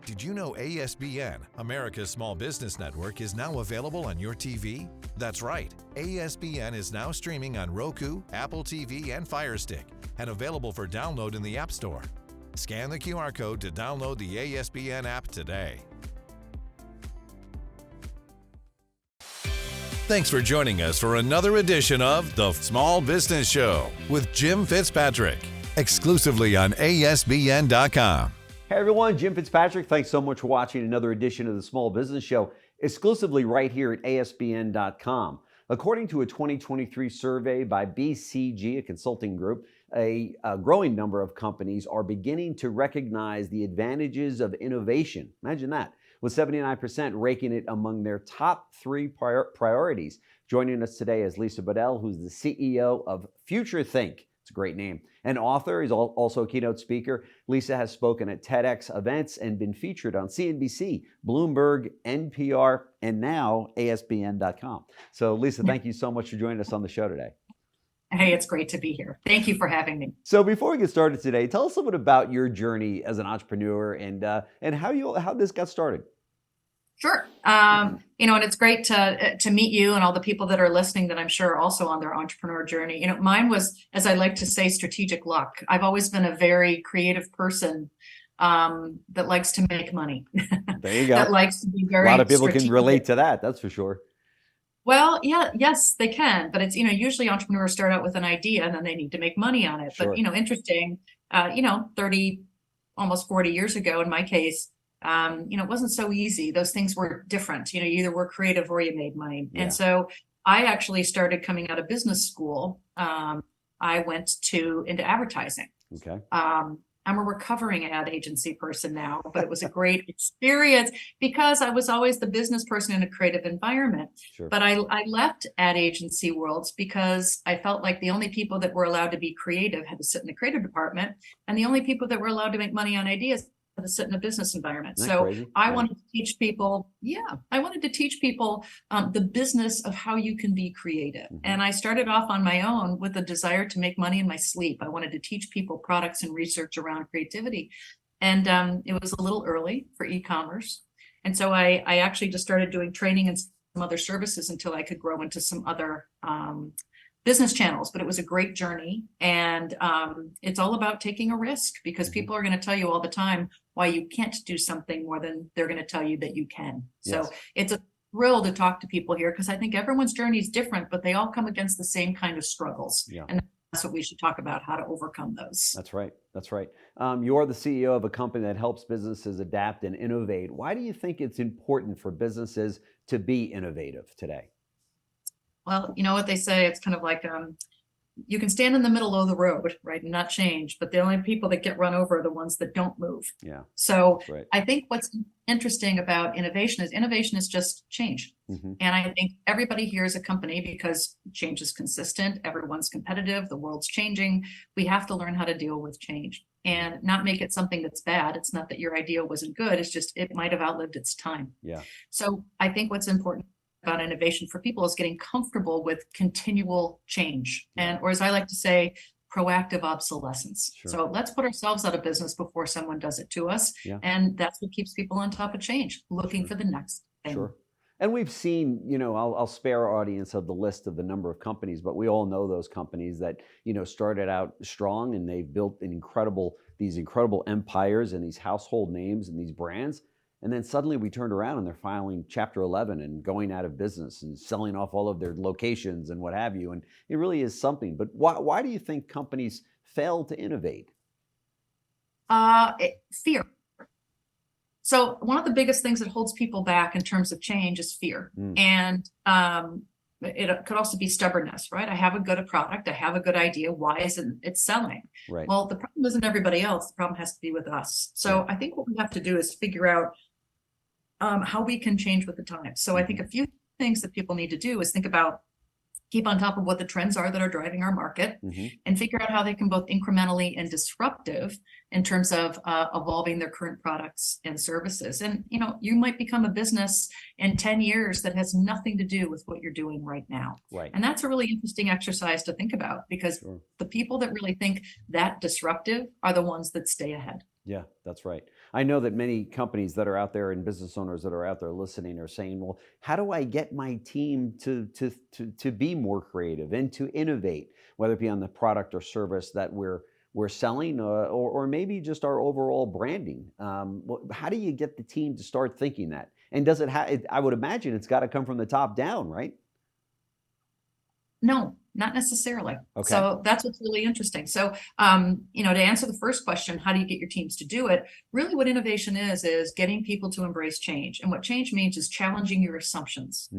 Did you know ASBN, America's Small Business Network, is now available on your TV? That's right. ASBN is now streaming on Roku, Apple TV, and Fire Stick, and available for download in the App Store. Scan the QR code to download the ASBN app today. Thanks for joining us for another edition of The Small Business Show with Jim Fitzpatrick, exclusively on ASBN.com. Hey everyone, Jim Fitzpatrick. Thanks so much for watching another edition of the Small Business Show, exclusively right here at ASBN.com. According to a 2023 survey by BCG, a consulting group, a growing number of companies are beginning to recognize the advantages of innovation. Imagine that, with 79% raking it among their top three priorities. Joining us today is Lisa Bodell, who's the CEO of FutureThink. It's a great name. An author, he's also a keynote speaker. Lisa has spoken at TEDx events and been featured on CNBC, Bloomberg, NPR, and now ASBN.com. So Lisa, thank you so much for joining us on the show today. Hey, it's great to be here. Thank you for having me. So before we get started today, tell us a little bit about your journey as an entrepreneur and how this got started. Sure. And it's great to meet you and all the people that are listening that I'm sure are also on their entrepreneur journey. Mine was, as I like to say, strategic luck. I've always been a very creative person that likes to make money. There you go. That likes to be very A lot of people strategic. can relate to that, that's for sure. Well, yes, they can. But it's, usually entrepreneurs start out with an idea and then they need to make money on it. Sure. But, interesting, 30, almost 40 years ago, in my case, it wasn't so easy. Those things were different. You either were creative or you made money. Yeah. And so I actually started coming out of business school. I went into advertising. Okay. I'm a recovering ad agency person now, but it was a great experience because I was always the business person in a creative environment. Sure. But I left ad agency worlds because I felt like the only people that were allowed to be creative had to sit in the creative department, and the only people that were allowed to make money on ideas to sit in a business environment. Isn't that So crazy? I Yeah. wanted to teach people, the business of how you can be creative. Mhm. And I started off on my own with a desire to make money in my sleep. I wanted to teach people products and research around creativity. And it was a little early for e-commerce. And so I actually just started doing training and some other services until I could grow into some other business channels. But it was a great journey. And it's all about taking a risk because people are going to tell you all the time why you can't do something more than they're going to tell you that you can. So Yes. it's a thrill to talk to people here because I think everyone's journey is different, but they all come against the same kind of struggles. Yeah. And that's what we should talk about, how to overcome those. That's right. That's right. You're the CEO of a company that helps businesses adapt and innovate. Why do you think it's important for businesses to be innovative today? Well, you know what they say, it's kind of like you can stand in the middle of the road, right, and not change, but the only people that get run over are the ones that don't move. Yeah. So That's right. I think what's interesting about innovation is just change. Mhm. And I think everybody here is a company because change is consistent. Everyone's competitive. The world's changing. We have to learn how to deal with change and not make it something that's bad. It's not that your idea wasn't good. It's just it might have outlived its time. Yeah. So I think what's important about innovation for people is getting comfortable with continual change or as I like to say, proactive obsolescence. Sure. So let's put ourselves out of business before someone does it to us. Yeah. And that's what keeps people on top of change, looking Sure. for the next thing. Sure. And we've seen, I'll spare our audience of the list of the number of companies, but we all know those companies that, started out strong and they've built these incredible empires and these household names and these brands. And then suddenly we turned around and they're filing Chapter 11 and going out of business and selling off all of their locations and what have you. And it really is something. But why do you think companies fail to innovate? Fear. So one of the biggest things that holds people back in terms of change is fear. And it could also be stubbornness, right? I have a good product. I have a good idea. Why isn't it selling? Right. Well, the problem isn't everybody else. The problem has to be with us. So I think what we have to do is figure out how we can change with the times. So I think a few things that people need to do is keep on top of what the trends are that are driving our market and figure out how they can both incrementally and disruptive in terms of evolving their current products and services. And, you might become a business in 10 years that has nothing to do with what you're doing right now. Right. And that's a really interesting exercise to think about because the people that really think that disruptive are the ones that stay ahead. Yeah, that's right. I know that many companies that are out there and business owners that are out there listening are saying, well, how do I get my team to be more creative and to innovate, whether it be on the product or service that we're selling, or maybe just our overall branding? How do you get the team to start thinking that? And does it I would imagine it's got to come from the top down, right? No, not necessarily. Okay. So that's what's really interesting. So, to answer the first question, how do you get your teams to do it? Really what innovation is getting people to embrace change. And what change means is challenging your assumptions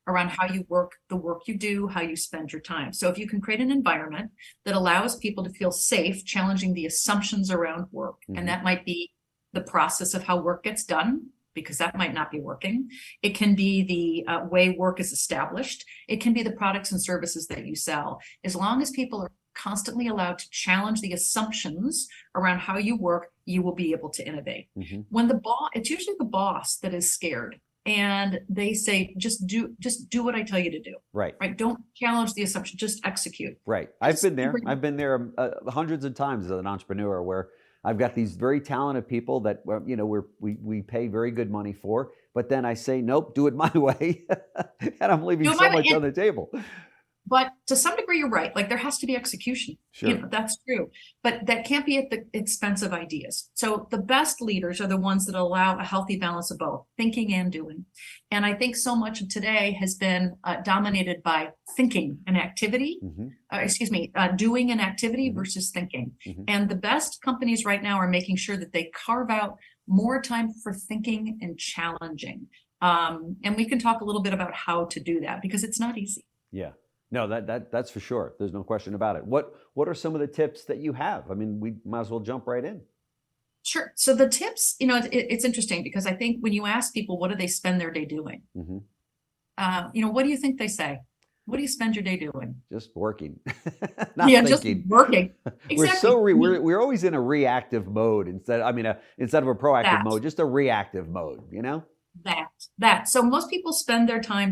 around how you work, the work you do, how you spend your time. So if you can create an environment that allows people to feel safe, challenging the assumptions around work, and that might be the process of how work gets done, because that might not be working. It can be the way work is established. It can be the products and services that you sell. As long as people are constantly allowed to challenge the assumptions around how you work, you will be able to innovate. When it's usually the boss that is scared, and they say, just do what I tell you to do. Right. Don't challenge the assumption, just execute. Right. I've been there hundreds of times as an entrepreneur, where I've got these very talented people that we pay very good money for, but then I say, nope, do it my way, and I'm leaving so much on the table. But to some degree, you're right. Like, there has to be execution. Sure. That's true. But that can't be at the expense of ideas. So the best leaders are the ones that allow a healthy balance of both thinking and doing. And I think so much of today has been dominated by thinking and activity, doing and activity versus thinking. And the best companies right now are making sure that they carve out more time for thinking and challenging. And we can talk a little bit about how to do that, because it's not easy. Yeah. No, that's for sure. There's no question about it. What are some of the tips that you have? I mean, we might as well jump right in. Sure. So the tips, it's interesting, because I think when you ask people, what do they spend their day doing? What do you think they say? What do you spend your day doing? Just working. Not thinking. Just working. Exactly. We're always in a reactive mode instead of a proactive mode, just a reactive mode, That. So most people spend their time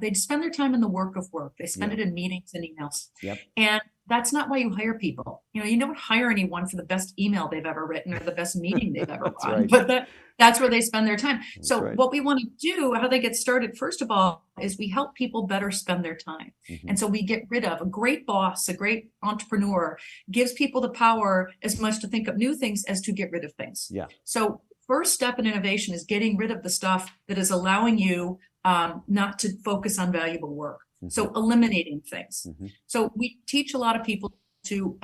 they spend their time in the work of work. They spend it in meetings and emails. Yep. And that's not why you hire people. You don't hire anyone for the best email they've ever written or the best meeting they've ever run. Right. But that's where they spend their time. That's so right. What we want to do, how they get started, first of all, is we help people better spend their time. And so we get rid of a great boss, a great entrepreneur gives people the power as much to think of new things as to get rid of things. Yeah. So first step in innovation is getting rid of the stuff that is allowing you not to focus on valuable work. So eliminating things. So we teach a lot of people to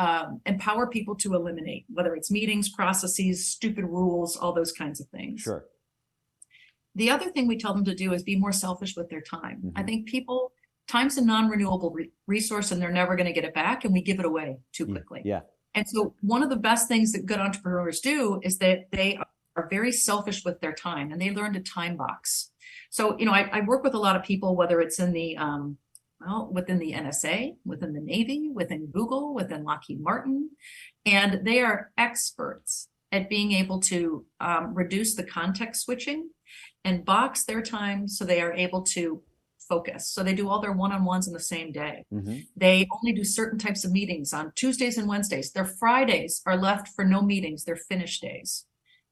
empower people to eliminate, whether it's meetings, processes, stupid rules, all those kinds of things. Sure. The other thing we tell them to do is be more selfish with their time. I think time's a non-renewable resource, and they're never going to get it back, and we give it away too quickly. Yeah. And so one of the best things that good entrepreneurs do is that they are very selfish with their time, and they learn to time box. So, I work with a lot of people, whether it's in the, within the NSA, within the Navy, within Google, within Lockheed Martin, and they are experts at being able to reduce the context switching and box their time so they are able to focus. So they do all their one-on-ones in the same day. They only do certain types of meetings on Tuesdays and Wednesdays. Their Fridays are left for no meetings. They're finish days.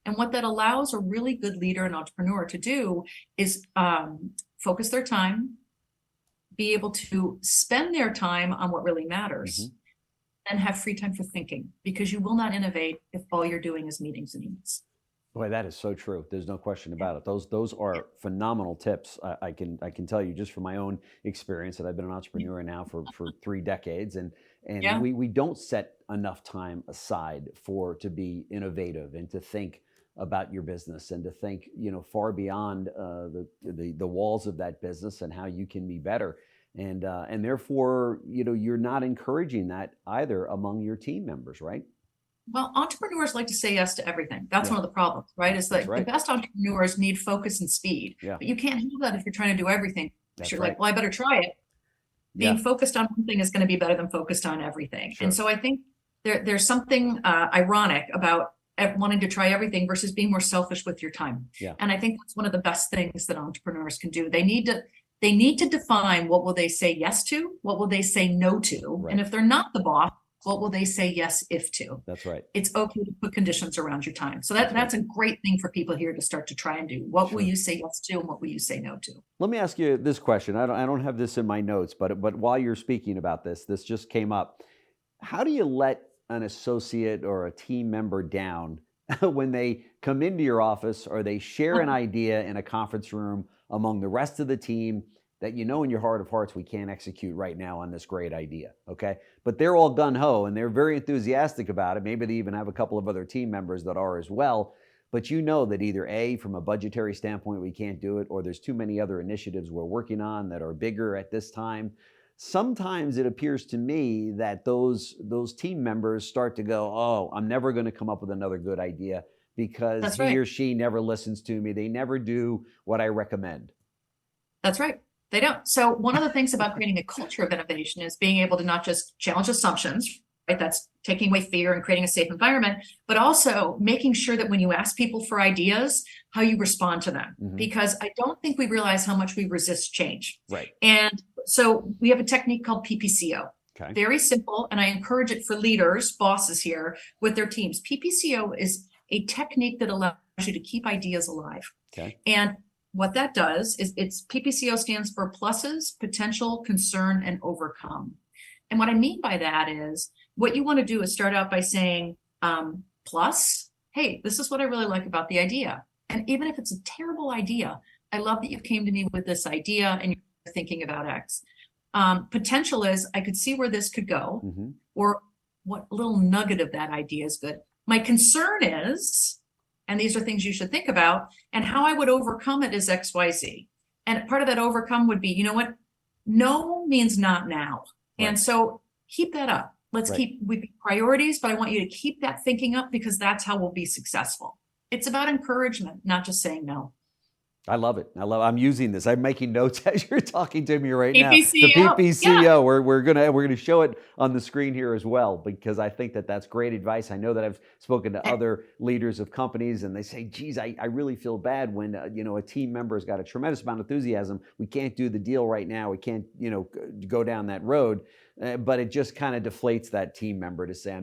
And what that allows a really good leader and entrepreneur to do is focus their time, be able to spend their time on what really matters, and have free time for thinking, because you will not innovate if all you're doing is meetings and emails. Boy, that is so true. There's no question about it. Those are phenomenal tips. I can tell you just from my own experience that I've been an entrepreneur now for 3 decades, and we don't set enough time aside to be innovative and to think about your business and to think far beyond the walls of that business and how you can be better. And therefore, you're not encouraging that either among your team members, right? Well, entrepreneurs like to say yes to everything. That's one of the problems, right? Is that the best entrepreneurs need focus and speed. Yeah. But you can't do that if you're trying to do everything. That's You're right. like, well, I better try it. Being focused on one thing is going to be better than focused on everything. Sure. And so I think there's something ironic about wanting to try everything versus being more selfish with your time. Yeah. And I think that's one of the best things that entrepreneurs can do. They need to define what will they say yes to, what will they say no to. Right. And if they're not the boss, What will they say yes if to? That's right. It's okay to put conditions around your time. So that's a great thing for people here to start to try and do. What will you say yes to and what will you say no to? Let me ask you this question. I don't have this in my notes, but while you're speaking about this just came up. How do you let an associate or a team member down when they come into your office or they share an idea in a conference room among the rest of the team that you know in your heart of hearts we can't execute right now on this great idea, okay? But they're all gung-ho and they're very enthusiastic about it. Maybe they even have a couple of other team members that are as well. But you know that either A, from a budgetary standpoint, we can't do it, or there's too many other initiatives we're working on that are bigger at this time. Sometimes it appears to me that those team members start to go, oh, I'm never going to come up with another good idea because he or she never listens to me. They never do what I recommend. That's right. They don't. So one of the things about creating a culture of innovation is being able to not just challenge assumptions, right? That's taking away fear and creating a safe environment, but also making sure that when you ask people for ideas, how you respond to them. Because I don't think we realize how much we resist change. Right. And so we have a technique called PPCO. Okay. Very simple. And I encourage it for leaders, bosses here with their teams. PPCO is a technique that allows you to keep ideas alive. Okay. And what that does is PPCO stands for pluses, potential, concern, and overcome. And what I mean by that is what you want to do is start out by saying, plus, hey, this is what I really like about the idea. And even if it's a terrible idea, I love that you came to me with this idea and you're thinking about X. Potential is I could see where this could go, or what little nugget of that idea is good. My concern is, and these are things you should think about, and how I would overcome it is X, Y, Z. And part of that overcome would be, you know what? No means not now. Right. And so keep that up. Let's keep priorities, but I want you to keep that thinking up because that's how we'll be successful. It's about encouragement, not just saying no. I love it. I'm using this. I'm making notes as you're talking to me right now. PPCO. The PPCO. Yeah. We're gonna show it on the screen here as well because I think that's great advice. I know that I've spoken to other leaders of companies and they say, geez, I really feel bad when a team member has got a tremendous amount of enthusiasm. We can't do the deal right now. We can't go down that road. But it just kind of deflates that team member to say,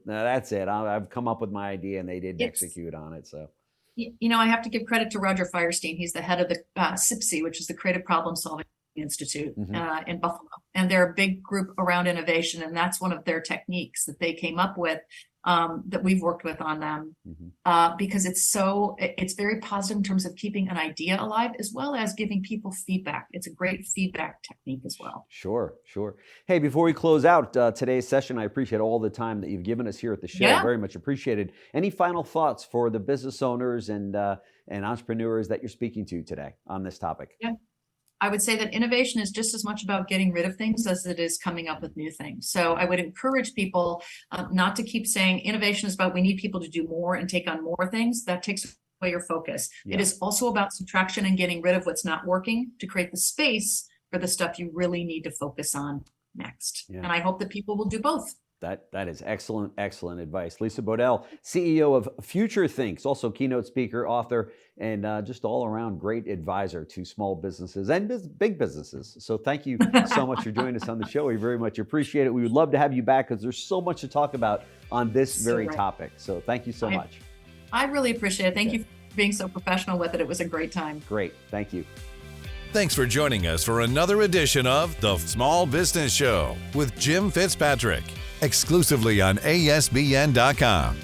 that's it. I've come up with my idea and they didn't execute on it. So. I have to give credit to Roger Firestein. He's the head of the CPSI, which is the Creative Problem Solving Institute in Buffalo. And they're a big group around innovation. And that's one of their techniques that they came up with that we've worked with on them because it's very positive in terms of keeping an idea alive as well as giving people feedback. It's a great feedback technique as well. Sure. Hey, before we close out today's session, I appreciate all the time that you've given us here at the show. Yeah. Very much appreciated. Any final thoughts for the business owners and entrepreneurs that you're speaking to today on this topic? Yeah. I would say that innovation is just as much about getting rid of things as it is coming up with new things. So I would encourage people not to keep saying innovation is about we need people to do more and take on more things. That takes away your focus. Yeah. It is also about subtraction and getting rid of what's not working to create the space for the stuff you really need to focus on next. Yeah. And I hope that people will do both. That is excellent advice. Lisa Bodell, CEO of FutureThink, also keynote speaker, author, and just all around great advisor to small businesses and big businesses. So thank you so much for joining us on the show. We very much appreciate it. We would love to have you back because there's so much to talk about on this very topic. So thank you so much. I really appreciate it. Thank you for being so professional with it. It was a great time. Great. Thank you. Thanks for joining us for another edition of The Small Business Show with Jim Fitzpatrick, exclusively on ASBN.com.